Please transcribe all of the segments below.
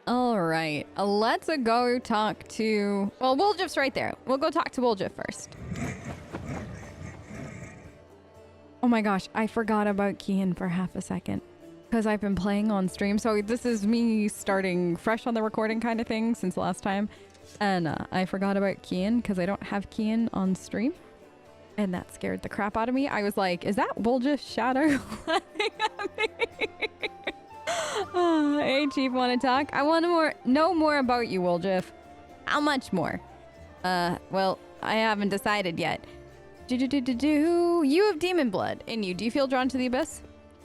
All right, let's go talk to... Well, Wuljif's right there. We'll go talk to Wuljif first. Oh my gosh, I forgot about Kian for half a second because I've been playing on stream. So this is me starting fresh on the recording kind of thing since last time. And I forgot about Kian because I don't have Kian on stream. And that scared the crap out of me. I was like, is that Wuljif's shadow laughing at me? Hey, Chief, want to talk? I want to know more about you, Wuljif. How much more? Well, I haven't decided yet. You have demon blood in you. Do you feel drawn to the abyss?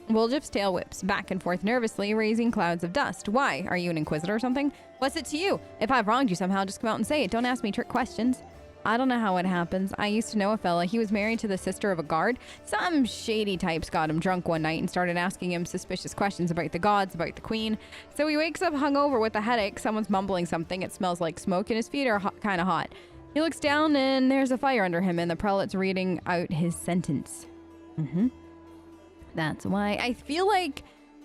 Wuljif's tail whips back and forth nervously, raising clouds of dust. Why? Are you an inquisitor or something? What's it to you? If I've wronged you somehow, just come out and say it. Don't ask me trick questions. I don't know how it happens. I used to know a fella. He was married to the sister of a guard. Some shady types got him drunk one night and started asking him suspicious questions about the gods, about the queen. So he wakes up hungover with a headache. Someone's mumbling something. It smells like smoke and his feet are kind of hot. He looks down and there's a fire under him and the prelate's reading out his sentence. That's why. I feel like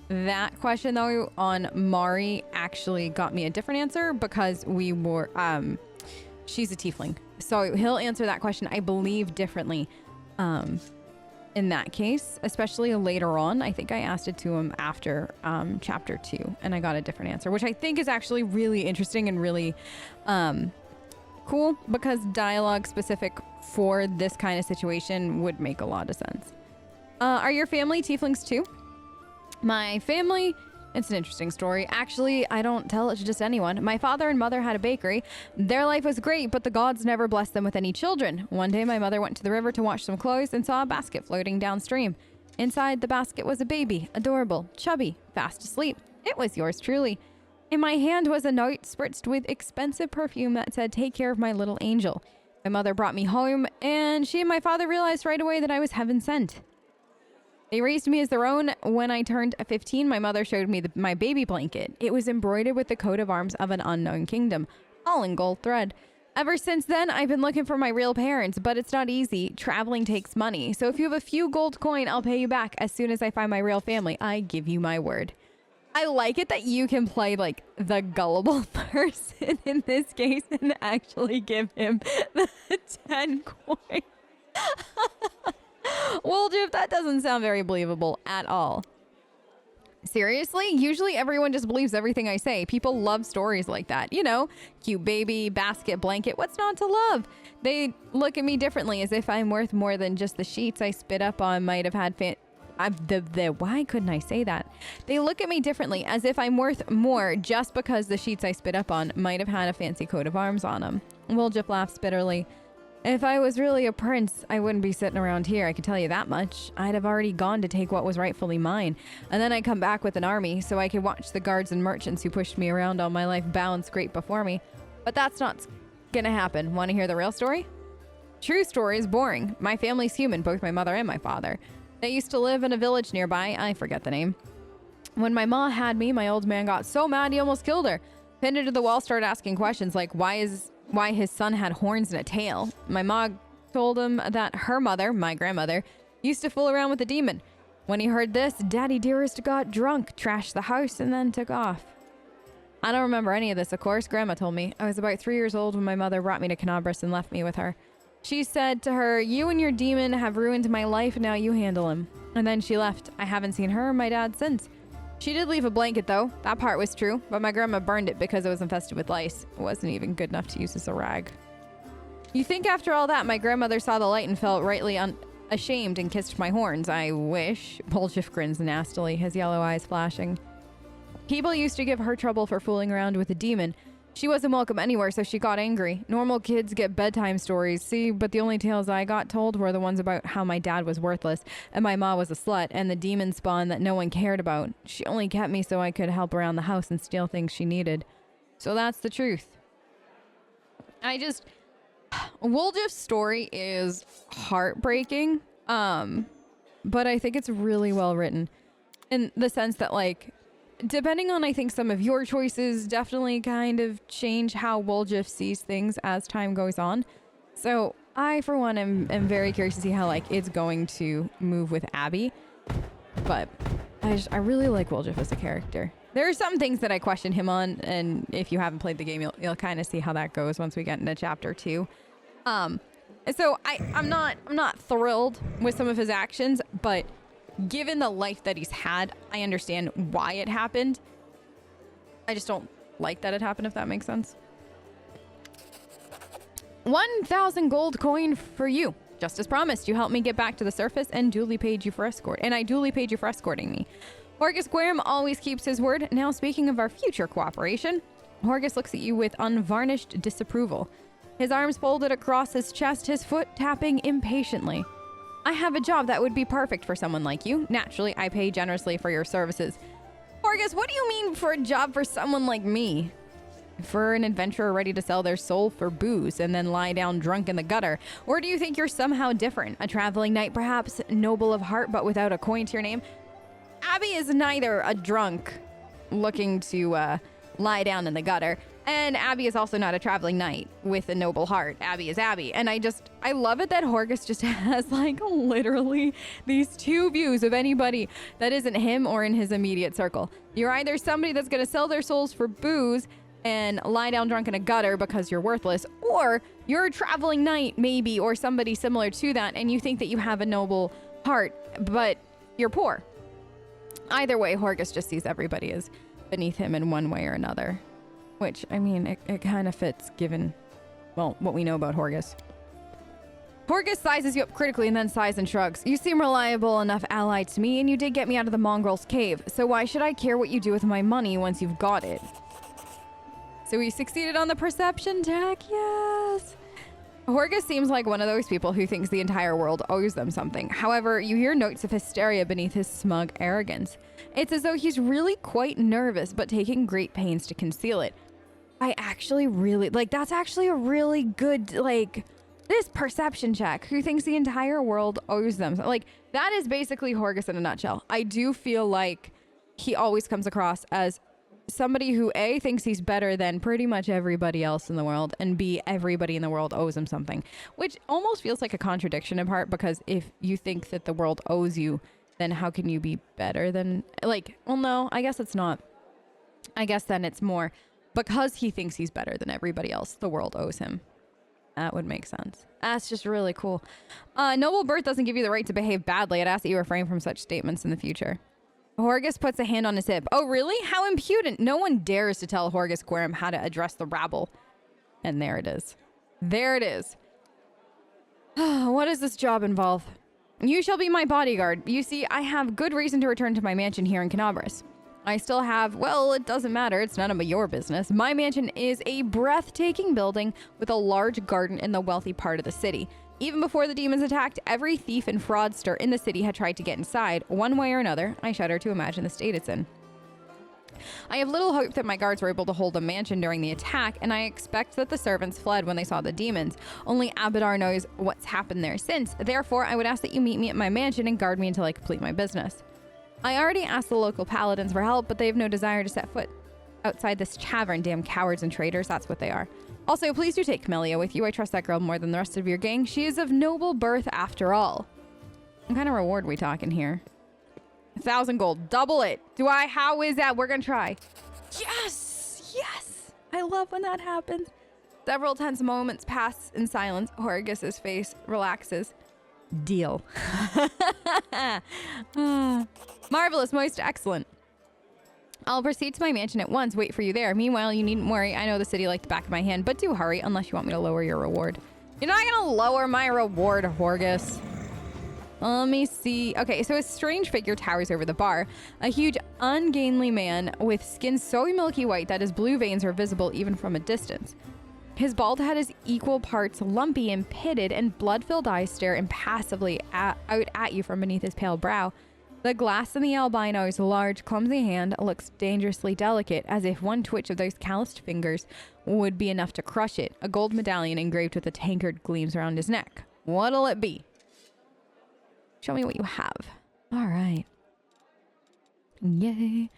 that question though on Mari actually got me a different answer because we were, she's a tiefling. So he'll answer that question, I believe, differently in that case, especially later on. I think I asked it to him after chapter 2 and I got a different answer, which I think is actually really interesting and really cool because dialogue specific for this kind of situation would make a lot of sense. Are your family tieflings too? My family, it's an interesting story. Actually, I don't tell it to just anyone. My father and mother had a bakery. Their life was great, but the gods never blessed them with any children. One day, my mother went to the river to wash some clothes and saw a basket floating downstream. Inside the basket was a baby, adorable, chubby, fast asleep. It was yours truly. In my hand was a note spritzed with expensive perfume that said, "Take care of my little angel." My mother brought me home, and she and my father realized right away that I was heaven sent. They raised me as their own. When I turned 15, my mother showed me my baby blanket. It was embroidered with the coat of arms of an unknown kingdom, all in gold thread. Ever since then, I've been looking for my real parents, but it's not easy. Traveling takes money. So if you have a few gold coin, I'll pay you back as soon as I find my real family. I give you my word. I like it that you can play like the gullible person in this case and actually give him the 10 coin. Wuljif, that doesn't sound very believable at all. Seriously? Usually everyone just believes everything I say. People love stories like that. You know, cute baby, basket, blanket. What's not to love? They look at me differently as if I'm worth more than just the sheets I spit up on might have had why couldn't I say that? They look at me differently as if I'm worth more just because the sheets I spit up on might have had a fancy coat of arms on them. Wuljif laughs bitterly. If I was really a prince, I wouldn't be sitting around here, I can tell you that much. I'd have already gone to take what was rightfully mine. And then I'd come back with an army, so I could watch the guards and merchants who pushed me around all my life bow and scrape before me. But that's not gonna happen. Want to hear the real story? True story is boring. My family's human, both my mother and my father. They used to live in a village nearby, I forget the name. When my ma had me, my old man got so mad he almost killed her. Pinned her to the wall, started asking questions like why his son had horns and a tail. My ma told him that her mother, my grandmother, used to fool around with a demon. When he heard this, Daddy Dearest got drunk, trashed the house, and then took off. I don't remember any of this, of course. Grandma told me. I was about 3 years old when my mother brought me to Canabras and left me with her. She said to her, "You and your demon have ruined my life, now you handle him." And then she left. I haven't seen her or my dad since. She did leave a blanket though. That part was true, but my grandma burned it because it was infested with lice. It wasn't even good enough to use as a rag. You think after all that, my grandmother saw the light and felt rightly ashamed and kissed my horns? I wish. Wuljif grins nastily, his yellow eyes flashing. People used to give her trouble for fooling around with a demon. She wasn't welcome anywhere, so she got angry. Normal kids get bedtime stories, see, but the only tales I got told were the ones about how my dad was worthless, and my ma was a slut, and the demon spawn that no one cared about. She only kept me so I could help around the house and steal things she needed. So that's the truth. Wuljif's story is heartbreaking, but I think it's really well written. In the sense that, like, depending on, I think, some of your choices definitely kind of change how Wuljif sees things as time goes on. So I, for one, am very curious to see how, like, it's going to move with Abby. But I really like Wuljif as a character. There are some things that I question him on, and if you haven't played the game, you'll kind of see how that goes once we get into chapter 2. So I'm not thrilled with some of his actions, but given the life that he's had, I understand why it happened. I just don't like that it happened, if that makes sense. 1,000 gold coin for you. Just as promised, you helped me get back to the surface and duly paid you for I duly paid you for escorting me. Horgus Guarum always keeps his word. Now, speaking of our future cooperation, Horgus looks at you with unvarnished disapproval. His arms folded across his chest, his foot tapping impatiently. I have a job that would be perfect for someone like you. Naturally, I pay generously for your services. Horgus, what do you mean for a job for someone like me? For an adventurer ready to sell their soul for booze and then lie down drunk in the gutter? Or do you think you're somehow different? A traveling knight, perhaps, noble of heart but without a coin to your name? Abby is neither a drunk looking to lie down in the gutter, and Abby is also not a traveling knight with a noble heart. Abby is Abby. And I love it that Horgus just has like literally these two views of anybody that isn't him or in his immediate circle. You're either somebody that's going to sell their souls for booze and lie down drunk in a gutter because you're worthless, or you're a traveling knight maybe, or somebody similar to that, and you think that you have a noble heart, but you're poor. Either way, Horgus just sees everybody as beneath him in one way or another. Which, I mean, it kind of fits given, well, what we know about Horgus. Horgus sizes you up critically and then sighs and shrugs. You seem reliable enough ally to me, and you did get me out of the mongrel's cave, so why should I care what you do with my money once you've got it? So we succeeded on the perception check, yes! Horgus seems like one of those people who thinks the entire world owes them something. However, you hear notes of hysteria beneath his smug arrogance. It's as though he's really quite nervous, but taking great pains to conceal it. I actually really, that's actually a really good, this perception check. Who thinks the entire world owes them? That is basically Horgus in a nutshell. I do feel like he always comes across as somebody who A, thinks he's better than pretty much everybody else in the world, and B, everybody in the world owes him something, which almost feels like a contradiction in part, because if you think that the world owes you, then how can you be better than, well, no, I guess it's not. I guess then it's more because he thinks he's better than everybody else, the world owes him. That would make sense. That's just really cool. Noble birth doesn't give you the right to behave badly. I'd ask that you refrain from such statements in the future. Horgus puts a hand on his hip. Oh, really? How impudent. No one dares to tell Horgus Guarum how to address the rabble. And there it is. There it is. What does this job involve? You shall be my bodyguard. You see, I have good reason to return to my mansion here in Canabras. I still have, well, it doesn't matter. It's none of your business. My mansion is a breathtaking building with a large garden in the wealthy part of the city. Even before the demons attacked, every thief and fraudster in the city had tried to get inside, one way or another. I shudder to imagine the state it's in. I have little hope that my guards were able to hold a mansion during the attack, and I expect that the servants fled when they saw the demons. Only Abadar knows what's happened there since. Therefore, I would ask that you meet me at my mansion and guard me until I complete my business. I already asked the local paladins for help, but they have no desire to set foot outside this tavern. Damn cowards and traitors, that's what they are. Also, please do take Camellia with you. I trust that girl more than the rest of your gang. She is of noble birth after all. What kind of reward are we talking here? 1,000 gold. Double it. How is that? We're gonna try. Yes! Yes! I love when that happens. Several tense moments pass in silence. Horgus's face relaxes. Deal. Marvelous. Most excellent. I'll proceed to my mansion at once. Wait for you there. Meanwhile, you needn't worry. I know the city like the back of my hand, but do hurry unless you want me to lower your reward. You're not gonna lower my reward, Horgus. Let me see. Okay, so a strange figure towers over the bar. A huge, ungainly man with skin so milky white that his blue veins are visible even from a distance. His bald head is equal parts lumpy and pitted, and blood-filled eyes stare impassively out at you from beneath his pale brow. The glass in the albino's large, clumsy hand looks dangerously delicate, as if one twitch of those calloused fingers would be enough to crush it. A gold medallion engraved with a tankard gleams around his neck. What'll it be? Show me what you have. All right. Yay.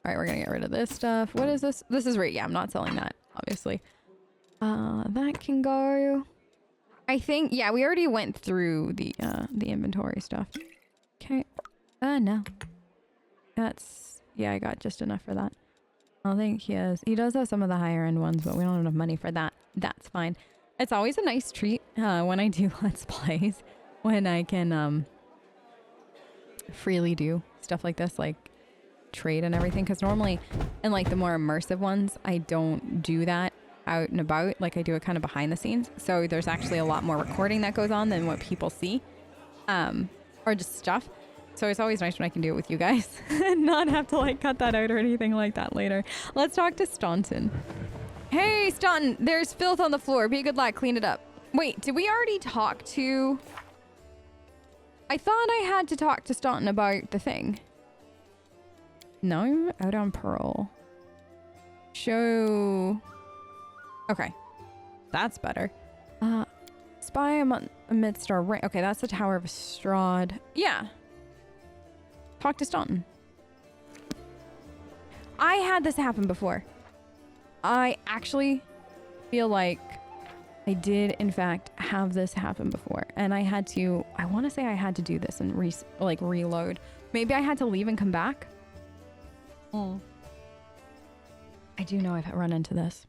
All right, we're going to get rid of this stuff. What is this? This is right. Yeah, I'm not selling that, obviously. That can go. I think, yeah, we already went through the inventory stuff. Okay. No. That's, yeah, I got just enough for that. I don't think he is. He does have some of the higher end ones, but we don't have enough money for that. That's fine. It's always a nice treat when I do Let's Plays, when I can freely do stuff like this, like trade and everything. Because normally in like the more immersive ones, I don't do that out and about. Like I do it kind of behind the scenes. So there's actually a lot more recording that goes on than what people see, or just stuff. So it's always nice when I can do it with you guys and not have to like cut that out or anything like that later. Let's talk to Staunton. Hey, Staunton, there's filth on the floor. Be a good lad, clean it up. Wait, did we already talk to... I thought I had to talk to Staunton about the thing. No, I'm out on Pearl. Show... Okay. That's better. Spy amidst our rain. Okay, that's the Tower of Strahd. Yeah. Talk to Staunton. I had this happen before. I actually feel like I did, in fact, have this happen before. And I had to, I want to say I had to do this and reload. Maybe I had to leave and come back. I do know I've run into this.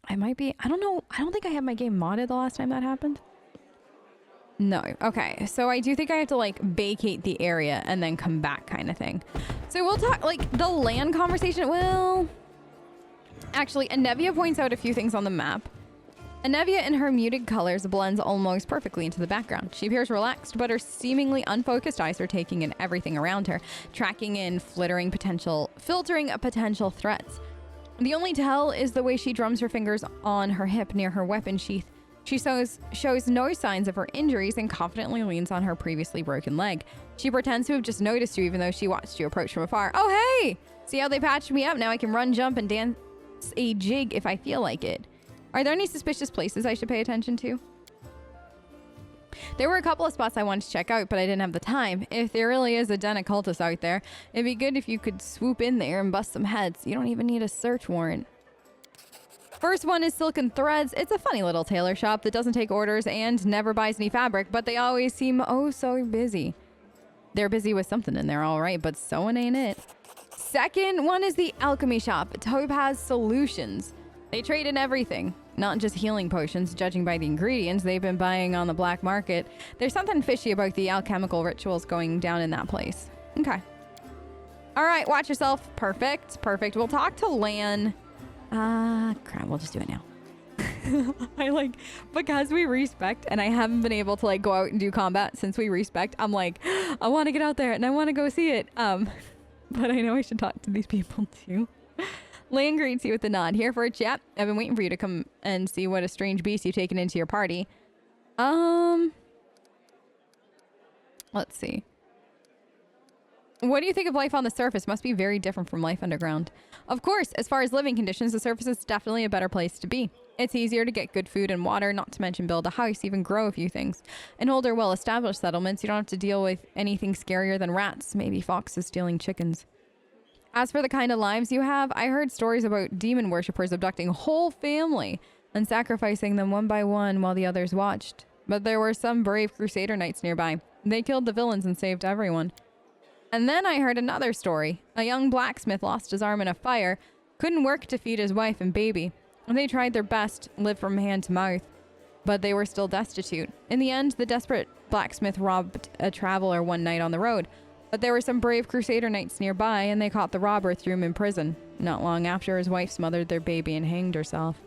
I might be, I don't know. I don't think I had my game modded the last time that happened. No. Okay. So I do think I have to like vacate the area and then come back kind of thing. So we'll talk like the Lann conversation. Well, actually, Anevia points out a few things on the map. Anevia in her muted colors blends almost perfectly into the background. She appears relaxed, but her seemingly unfocused eyes are taking in everything around her, tracking in filtering potential threats. The only tell is the way she drums her fingers on her hip near her weapon sheath. She shows no signs of her injuries and confidently leans on her previously broken leg. She pretends to have just noticed you even though she watched you approach from afar. Oh, hey! See how they patched me up? Now I can run, jump, and dance a jig if I feel like it. Are there any suspicious places I should pay attention to? There were a couple of spots I wanted to check out, but I didn't have the time. If there really is a den of cultists out there, it'd be good if you could swoop in there and bust some heads. You don't even need a search warrant. First one is Silken Threads. It's a funny little tailor shop that doesn't take orders and never buys any fabric, but they always seem oh so busy. They're busy with something in there, all right, but sewing ain't it. Second one is the alchemy shop, Topaz Solutions. They trade in everything, not just healing potions, judging by the ingredients they've been buying on the black market. There's something fishy about the alchemical rituals going down in that place. Okay. All right, watch yourself. Perfect, perfect. We'll talk to Lann. Crap, we'll just do it now. Because we respect and I haven't been able to go out and do combat since we respect, I'm like, I want to get out there and I want to go see it. But I know I should talk to these people too. Lann greets you with a nod. Here for a chat. I've been waiting for you to come and see what a strange beast you've taken into your party. Let's see. What do you think of life on the surface? Must be very different from life underground. Of course, as far as living conditions, the surface is definitely a better place to be. It's easier to get good food and water, not to mention build a house, even grow a few things. In older, well-established settlements, you don't have to deal with anything scarier than rats, maybe foxes stealing chickens. As for the kind of lives you have, I heard stories about demon worshippers abducting a whole family and sacrificing them one by one while the others watched. But there were some brave crusader knights nearby. They killed the villains and saved everyone. And then I heard another story. A young blacksmith lost his arm in a fire, couldn't work to feed his wife and baby. And they tried their best, lived from hand to mouth, but they were still destitute. In the end, the desperate blacksmith robbed a traveler one night on the road. But there were some brave crusader knights nearby, and they caught the robber, threw him in prison. Not long after, his wife smothered their baby and hanged herself.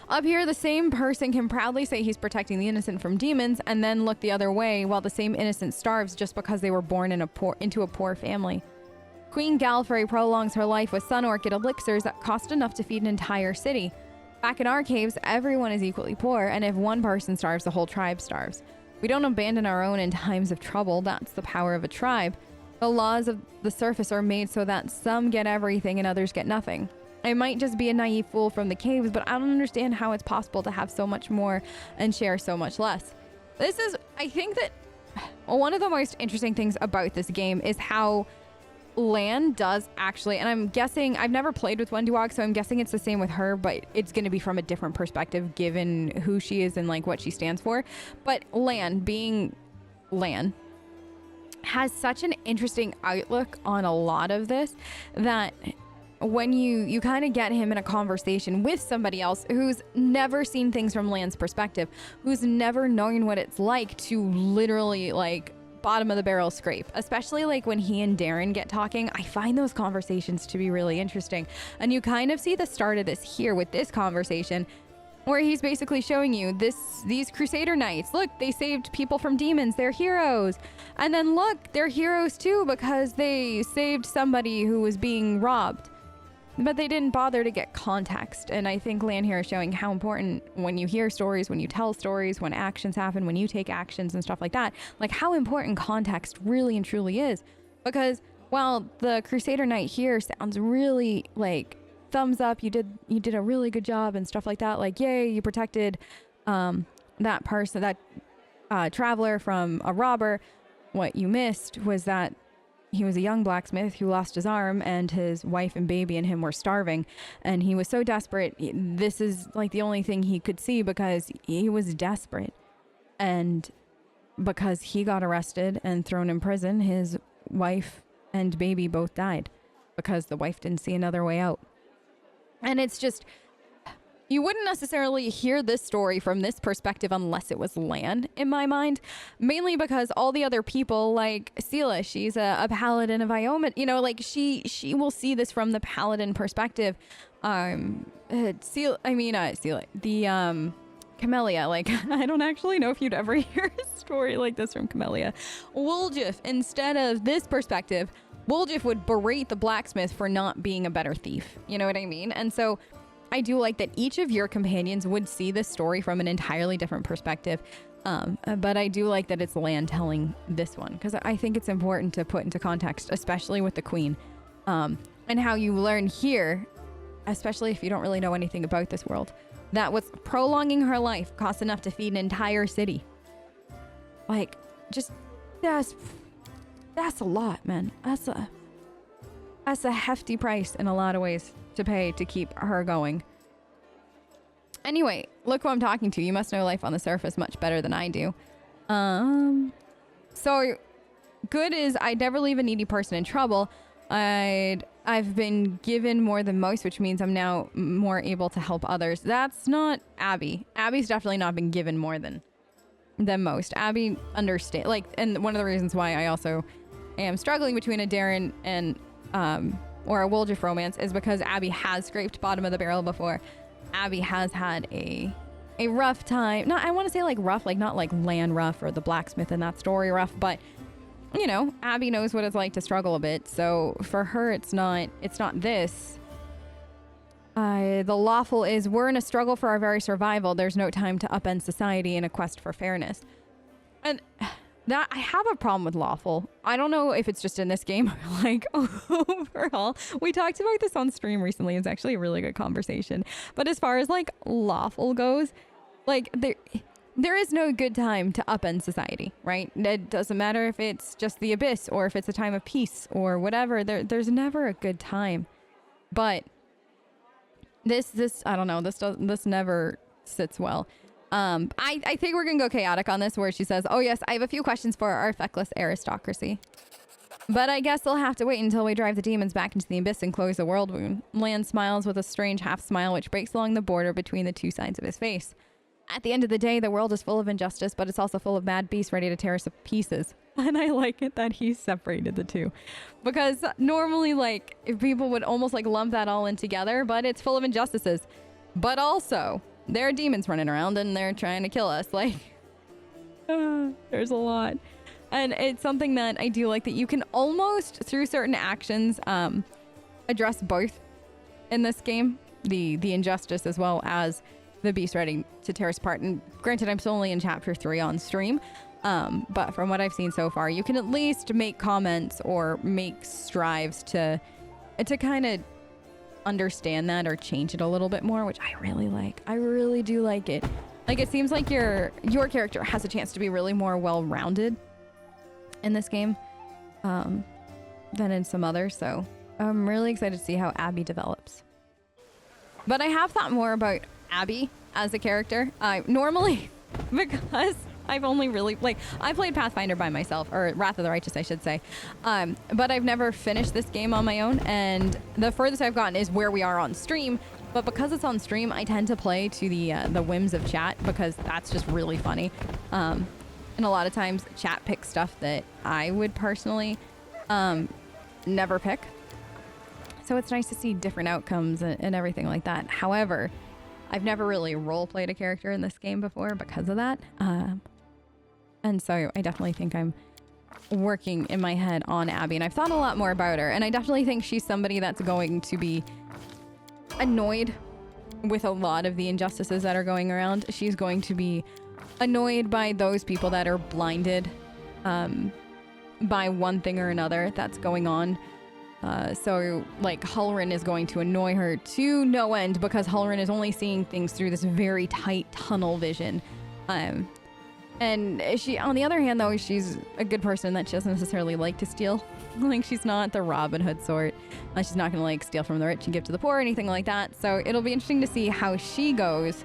Up here, the same person can proudly say he's protecting the innocent from demons and then look the other way while the same innocent starves just because they were born into a poor family. Queen Galfrey prolongs her life with sun orchid elixirs that cost enough to feed an entire city. Back in our caves, everyone is equally poor, and if one person starves, the whole tribe starves. We don't abandon our own in times of trouble. That's the power of a tribe. The laws of the surface are made so that some get everything and others get nothing. I might just be a naive fool from the caves, but I don't understand how it's possible to have so much more and share so much less. This is, I think that one of the most interesting things about this game is how Lann does actually, and I'm guessing, I've never played with Wendiwog, so I'm guessing it's the same with her, but it's going to be from a different perspective given who she is and what she stands for. But Lann, being Lann, has such an interesting outlook on a lot of this that when you kind of get him in a conversation with somebody else who's never seen things from Lann's perspective, who's never known what it's like to literally like bottom of the barrel scrape, especially like when he and Darren get talking, I find those conversations to be really interesting. And you kind of see the start of this here with this conversation where he's basically showing you these Crusader Knights. Look, they saved people from demons. They're heroes. And then look, they're heroes too because they saved somebody who was being robbed. But they didn't bother to get context. And I think Lann here is showing how important when you hear stories, when you tell stories, when actions happen, when you take actions and stuff like that, like how important context really and truly is. Because while the Crusader Knight here sounds really like thumbs up, you did a really good job and stuff like that, like yay, you protected that person, that traveler from a robber. What you missed was that he was a young blacksmith who lost his arm and his wife and baby and him were starving, and he was so desperate. This is like the only thing he could see because he was desperate, and because he got arrested and thrown in prison, his wife and baby both died because the wife didn't see another way out. And it's just, you wouldn't necessarily hear this story from this perspective unless it was Lann, in my mind. Mainly because all the other people, like Seela, she's a paladin of Ioma, you know, like she will see this from the paladin perspective. Camellia, like, I don't actually know if you'd ever hear a story like this from Camellia. Wuljif, instead of this perspective, Wuljif would berate the blacksmith for not being a better thief. You know what I mean? And so I do like that each of your companions would see this story from an entirely different perspective. But I do like that it's Lann telling this one because I think it's important to put into context, especially with the queen, and how you learn here, especially if you don't really know anything about this world, that what's prolonging her life costs enough to feed an entire city. Like, just that's a lot, man. That's a hefty price in a lot of ways to pay to keep her going. Anyway, look who I'm talking to. You must know life on the surface much better than I do. So good is I'd never leave a needy person in trouble. I've been given more than most, which means I'm now more able to help others. That's not Abby. Abby's definitely not been given more than most. Abby understand, like, and one of the reasons why I also am struggling between a Darren and or a Wuljif romance is because Abby has scraped bottom of the barrel before. Abby has had a rough time. Not, I want to say like rough, like not like Lann rough or the blacksmith in that story rough, but you know, Abby knows what it's like to struggle a bit. So for her, it's not this. The lawful is we're in a struggle for our very survival. There's no time to upend society in a quest for fairness. And that I have a problem with lawful. I don't know if it's just in this game or like overall. We talked about this on stream recently. It's actually a really good conversation. But as far as like lawful goes, like there is no good time to upend society, right? It doesn't matter if it's just the abyss or if it's a time of peace or whatever. There's never a good time. But this I don't know. This never sits well. I think we're gonna go chaotic on this, where she says, "Oh yes, I have a few questions for our feckless aristocracy, but I guess they'll have to wait until we drive the demons back into the abyss and close the world wound." Lann smiles with a strange half smile, which breaks along the border between the two sides of his face. At the end of the day, the world is full of injustice, but it's also full of mad beasts ready to tear us to pieces. And I like it that he separated the two, because normally, like, if people would almost like lump that all in together, but it's full of injustices, but also there are demons running around and they're trying to kill us. Like, there's a lot. And it's something that I do like, that you can almost, through certain actions, address both in this game, the injustice as well as the beast ready to tear us apart. And granted, I'm still only in chapter 3 on stream, but from what I've seen so far, you can at least make comments or make strives to kind of understand that or change it a little bit more, which I really like. I really do like it. Like, it seems like your character has a chance to be really more well-rounded in this game than in some others. So I'm really excited to see how Abby develops. But I have thought more about Abby as a character. Normally, because I've only really, like, I played Pathfinder by myself, or Wrath of the Righteous, I should say. But I've never finished this game on my own, and the furthest I've gotten is where we are on stream. But because it's on stream, I tend to play to the whims of chat, because that's just really funny. And a lot of times, chat picks stuff that I would personally never pick. So it's nice to see different outcomes and everything like that. However, I've never really role-played a character in this game before because of that. And so I definitely think I'm working in my head on Abby, and I've thought a lot more about her. And I definitely think she's somebody that's going to be annoyed with a lot of the injustices that are going around. She's going to be annoyed by those people that are blinded by one thing or another that's going on. So, like, Halloran is going to annoy her to no end because Halloran is only seeing things through this very tight tunnel vision. And she, on the other hand, though, she's a good person that she doesn't necessarily like to steal. Like, she's not the Robin Hood sort. She's not going to, like, steal from the rich and give to the poor or anything like that. So it'll be interesting to see how she goes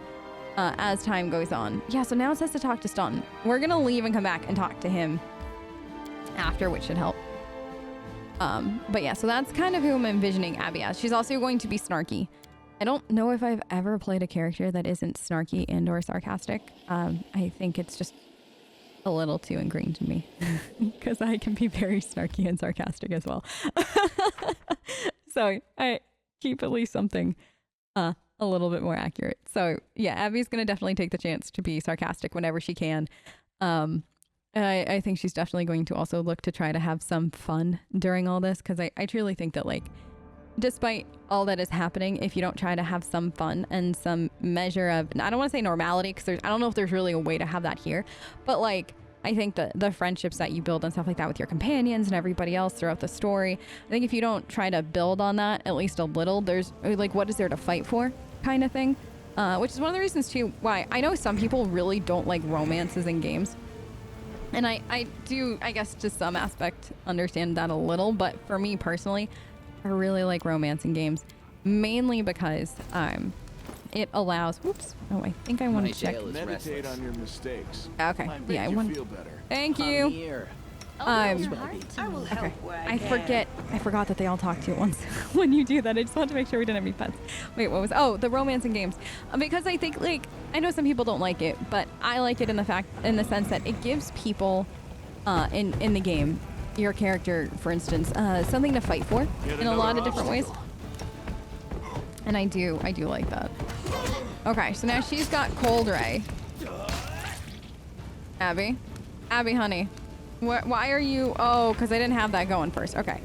as time goes on. Yeah, so now it says to talk to Staunton. We're going to leave and come back and talk to him after, which should help. But yeah, so that's kind of who I'm envisioning Abby as. She's also going to be snarky. I don't know if I've ever played a character that isn't snarky and or sarcastic. I think it's just a little too ingrained in me because I can be very snarky and sarcastic as well. So I keep at least something a little bit more accurate. So yeah, Abby's going to definitely take the chance to be sarcastic whenever she can. I think she's definitely going to also look to try to have some fun during all this, because I truly think that, like, despite all that is happening, if you don't try to have some fun and some measure of, I don't want to say normality, because I don't know if there's really a way to have that here, but, like, I think that the friendships that you build and stuff like that with your companions and everybody else throughout the story, I think if you don't try to build on that at least a little, there's, like, what is there to fight for kind of thing, which is one of the reasons, too, why I know some people really don't like romances in games. And I do, I guess, to some aspect, understand that a little. But for me personally, I really like romance in games. Mainly because it allows... Whoops. Oh, I think I want to check. Meditate on your mistakes. Okay. Yeah, I want... Feel better. Thank you. Here. I forgot that they all talk to you at once when you do that. I just wanted to make sure we didn't have any pets. Wait, what was... Oh, the romance in games. Because I think, like... I know some people don't like it, but I like it in the sense that it gives people in the game, your character, for instance, something to fight for in a lot of different ways. And I do like that. Okay, so now she's got Cold Ray. Abby, honey. Why are you... Oh, because I didn't have that going first. Okay.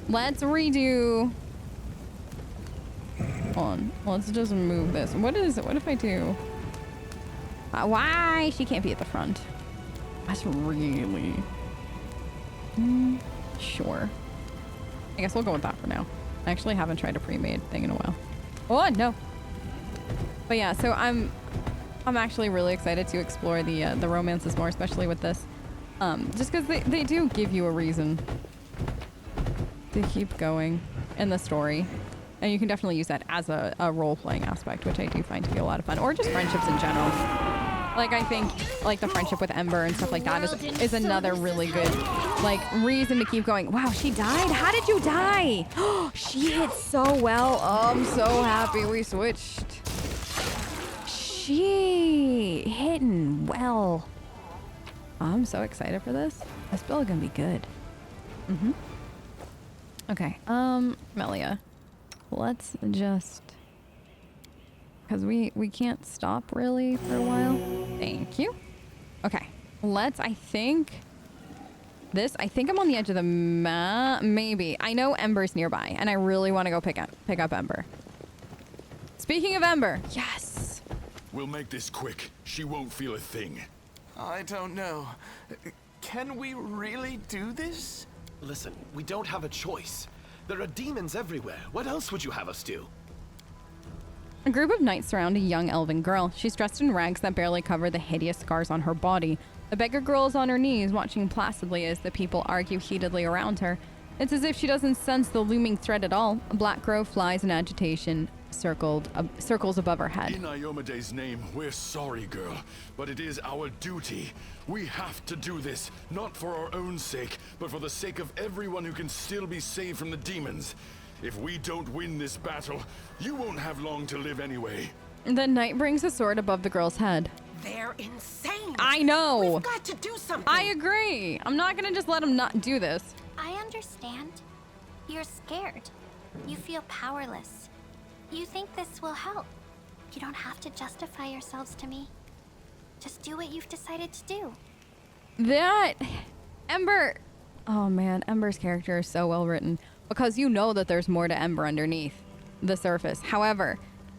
Let's redo... Hold on. Let's just move this. What if I do... why? She can't be at the front. That's really... Sure. I guess we'll go with that for now. I actually haven't tried a pre-made thing in a while. Oh, no. But yeah, so I'm actually really excited to explore the romances more, especially with this. Just because they do give you a reason to keep going in the story. And you can definitely use that as a role-playing aspect, which I do find to be a lot of fun. Or just friendships in general. Like, I think, like, the friendship with Ember and stuff like that is another really good, like, reason to keep going. Wow, she died? How did you die? She hit so well. Oh, I'm so happy we switched. She hitting well. I'm so excited for this. This build is gonna be good. Okay, Melia. Let's just... Because we can't stop really for a while. Thank you. Okay. I think I'm on the edge of the map. Maybe. I know Ember's nearby, and I really want to go pick up Ember. Speaking of Ember. Yes. We'll make this quick. She won't feel a thing. I don't know. Can we really do this? Listen, we don't have a choice. There are demons everywhere. What else would you have us do? A group of knights surround a young elven girl. She's dressed in rags that barely cover the hideous scars on her body. The beggar girl is on her knees, watching placidly as the people argue heatedly around her. It's as if she doesn't sense the looming threat at all. A black crow flies in agitation, circles above her head. In Iomede's name, we're sorry, girl, but it is our duty. We have to do this, not for our own sake, but for the sake of everyone who can still be saved from the demons. If we don't win this battle, you won't have long to live anyway. The knight brings a sword above the girl's head. They're insane. I know. We've got to do something. I agree. I'm not gonna just let him not do this. I understand. You're scared. You feel powerless. You think this will help. You don't have to justify yourselves to me. Just do what you've decided to do. That Ember. Oh man, Ember's character is so well written because you know that there's more to Ember underneath the surface. However,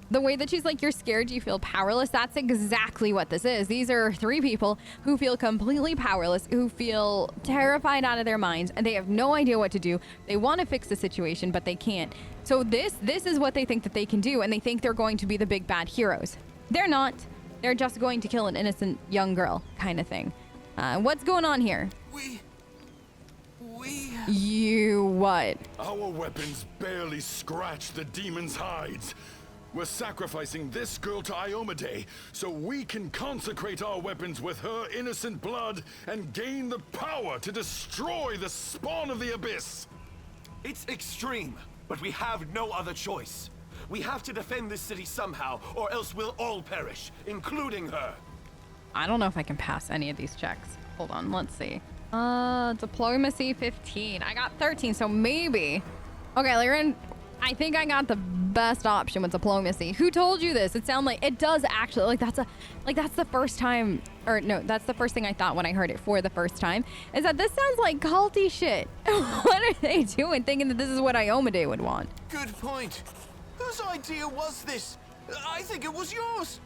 the way that she's like, you're scared, you feel powerless, that's exactly what this is. These are three people who feel completely powerless, who feel terrified out of their minds, and they have no idea what to do. They want to fix the situation, but they can't. So this is what they think that they can do, and they think they're going to be the big bad heroes. They're not. They're just going to kill an innocent young girl kind of thing. What's going on here? You what? Our weapons barely scratch the demons' hides. We're sacrificing this girl to Iomade so we can consecrate our weapons with her innocent blood and gain the power to destroy the spawn of the abyss. It's extreme, but we have no other choice. We have to defend this city somehow, or else we'll all perish, including her. I don't know if I can pass any of these checks. Hold on, let's see. Diplomacy 15. I got 13, so maybe. Okay, Lyran, I think I got the best option with diplomacy. Who told you this? It sounds like it does actually. That's the first time, or no, that's the first thing I thought when I heard it for the first time. Is that this sounds like culty shit? What are they doing, thinking that this is what Iomade would want? Good point. Whose idea was this? I think it was yours.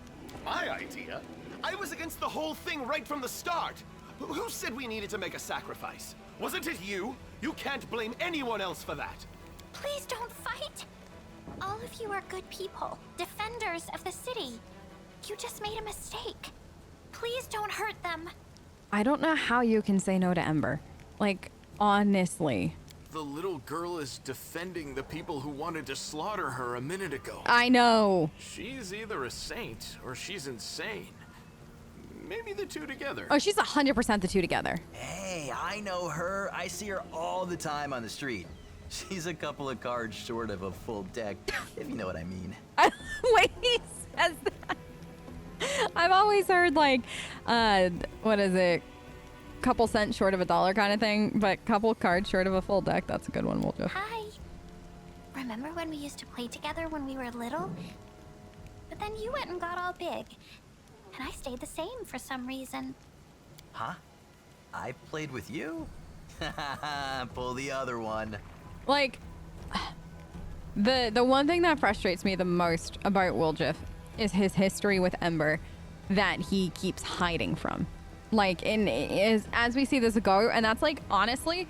My idea? I was against the whole thing right from the start. Who said we needed to make a sacrifice? Wasn't it you? You can't blame anyone else for that. Please don't fight. All of you are good people, defenders of the city. You just made a mistake. Please don't hurt them. I don't know how you can say no to Ember. Like, honestly. The little girl is defending the people who wanted to slaughter her a minute ago. I know. She's either a saint or she's insane. Maybe the two together. Oh, she's 100% the two together. Hey, I know her. I see her all the time on the street. She's a couple of cards short of a full deck, if you know what I mean. Wait, he says that. I've always heard like, what is it? Couple cents short of $1 kind of thing, but couple cards short of a full deck. That's a good one, Wuljif. Hi. Remember when we used to play together when we were little? But then you went and got all big. And I stayed the same for some reason. Huh? I played with you? Pull the other one. Like, the one thing that frustrates me the most about Wuljif is his history with Ember that he keeps hiding from. Like, as we see this go, and that's like, honestly,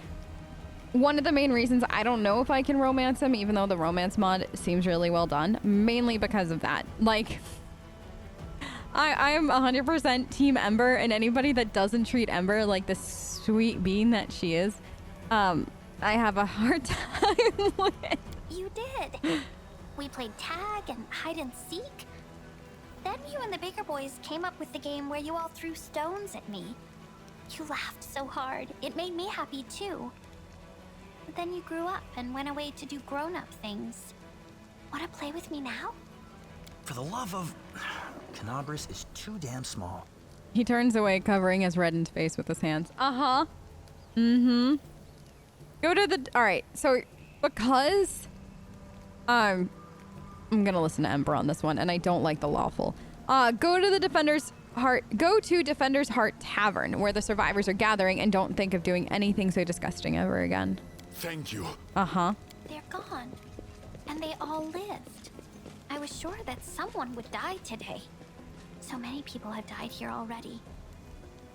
one of the main reasons I don't know if I can romance him, even though the romance mod seems really well done, mainly because of that. Like, I am 100% Team Ember, and anybody that doesn't treat Ember like the sweet bean that she is, I have a hard time with. You did. We played tag and hide and seek. Then you and the bigger boys came up with the game where you all threw stones at me. You laughed so hard. It made me happy too. But then you grew up and went away to do grown-up things. Want to play with me now? For the love of... Canabras is too damn small. He turns away, covering his reddened face with his hands. Uh-huh. Mm-hmm. Go to the... All right, so because... I'm gonna listen to Ember on this one, and I don't like the lawful. Go to Defender's Heart Tavern, where the survivors are gathering, and don't think of doing anything so disgusting ever again. Thank you. Uh-huh. They're gone. And they all lived. I was sure that someone would die today. So many people have died here already.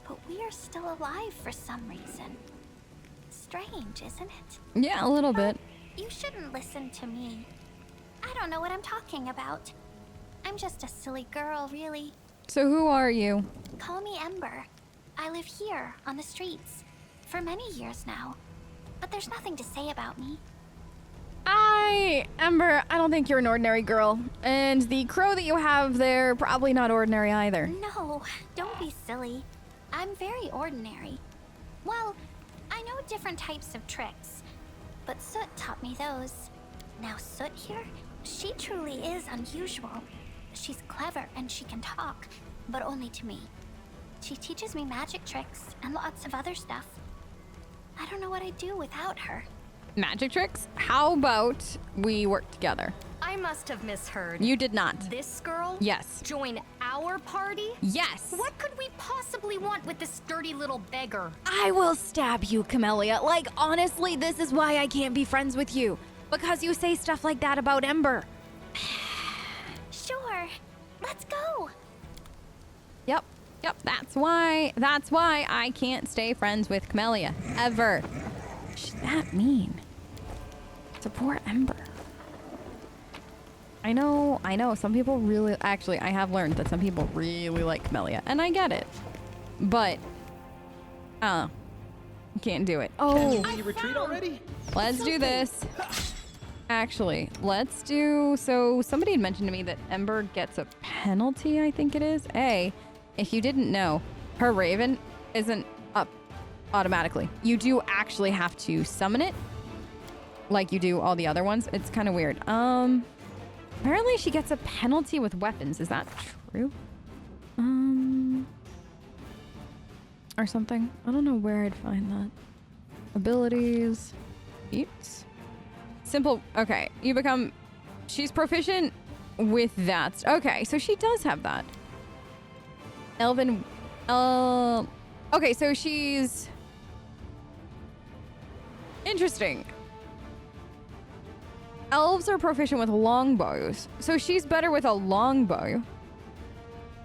But we are still alive for some reason. Strange, isn't it? Yeah, a little bit. You shouldn't listen to me. I don't know what I'm talking about. I'm just a silly girl, really. So who are you? Call me Ember. I live here, on the streets, for many years now. But there's nothing to say about me. Ember, I don't think you're an ordinary girl. And the crow that you have there, probably not ordinary either. No, don't be silly. I'm very ordinary. Well, I know different types of tricks, but Soot taught me those. Now Soot here, she truly is unusual. She's clever and she can talk, but only to me. She teaches me magic tricks and lots of other stuff. I don't know what I'd do without her. Magic tricks? How about we work together? I must have misheard. You did not. This girl? Yes. Join our party? Yes. What could we possibly want with this dirty little beggar? I will stab you, Camellia. Like, honestly, this is why I can't be friends with you. Because you say stuff like that about Ember. Sure, let's go. Yep. That's why I can't stay friends with Camellia. Ever. She's that mean. To poor Ember. I know. Some people really... Actually, I have learned that some people really like Camellia. And I get it. But... can't do it. Oh! Can we retreat already? Let's do this. Actually, let's do... So, somebody had mentioned to me that Ember gets a penalty, I think it is. If you didn't know, her Raven isn't up automatically. You do actually have to summon it, like you do all the other ones. It's kind of weird. Apparently she gets a penalty with weapons. Is that true? Or something. I don't know where I'd find that. Abilities. Feats. Simple. Okay, you become... She's proficient with that. Okay, so she does have that. Elven... Okay, so she's... Interesting. Elves are proficient with longbows. So she's better with a longbow.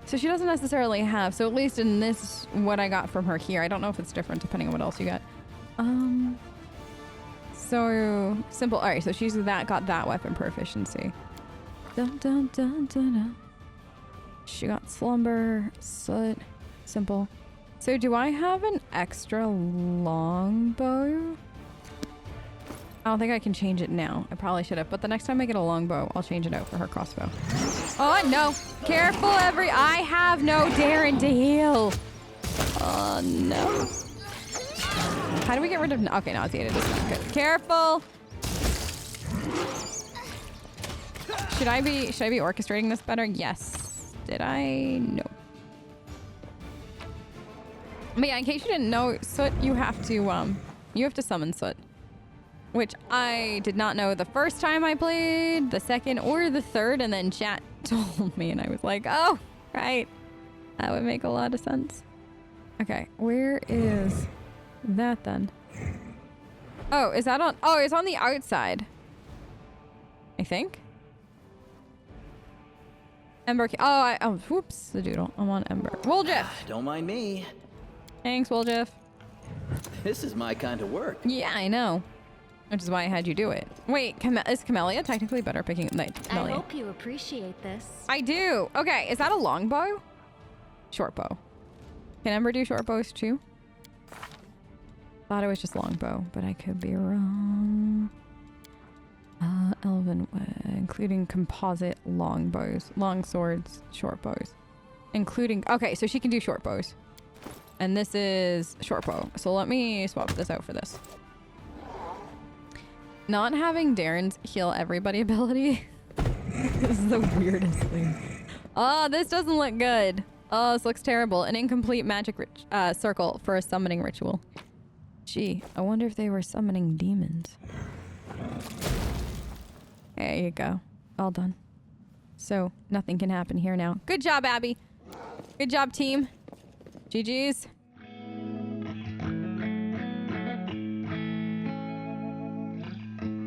So she doesn't necessarily have... So at least in this, what I got from her here. I don't know if it's different depending on what else you got. So... Simple. Alright, so she's got that weapon proficiency. Dun, dun, dun, dun, dun. She got slumber, soot, simple. So do I have an extra longbow? I don't think I can change it now. I probably should have, but the next time I get a longbow, I'll change it out for her crossbow. Oh no! Careful, I have no Darren to heal. Oh no! How do we get rid of? Okay, no, it's the end of this. Good. Careful. Should I be orchestrating this better? Yes. Did I? No. But yeah, in case you didn't know, Soot, you have to summon Soot. Which I did not know the first time I played, the second or the third, and then chat told me and I was like, oh, right. That would make a lot of sense. Okay, where is that then? Oh, is that on? Oh, it's on the outside. I think. Ember. Oh, whoops, the doodle. I'm on Ember. Wuljif. Don't mind me. Thanks, Wuljif. This is my kind of work. Yeah, I know. Which is why I had you do it. Wait, is Camellia technically better picking Camellia? I hope you appreciate this. I do. Okay, is that a longbow? Short bow. Can Ember do short bows too? Thought it was just longbow, but I could be wrong. Elven, including composite longbows, long swords, short bows, including. Okay, so she can do short bows, and this is short bow. So let me swap this out for this. Not having Darren's heal everybody ability is the weirdest thing. Oh, this doesn't look good. Oh, this looks terrible. An incomplete magic circle for a summoning ritual. Gee, I wonder if they were summoning demons. There you go. All done. So, nothing can happen here now. Good job, Abby. Good job, team. GG's.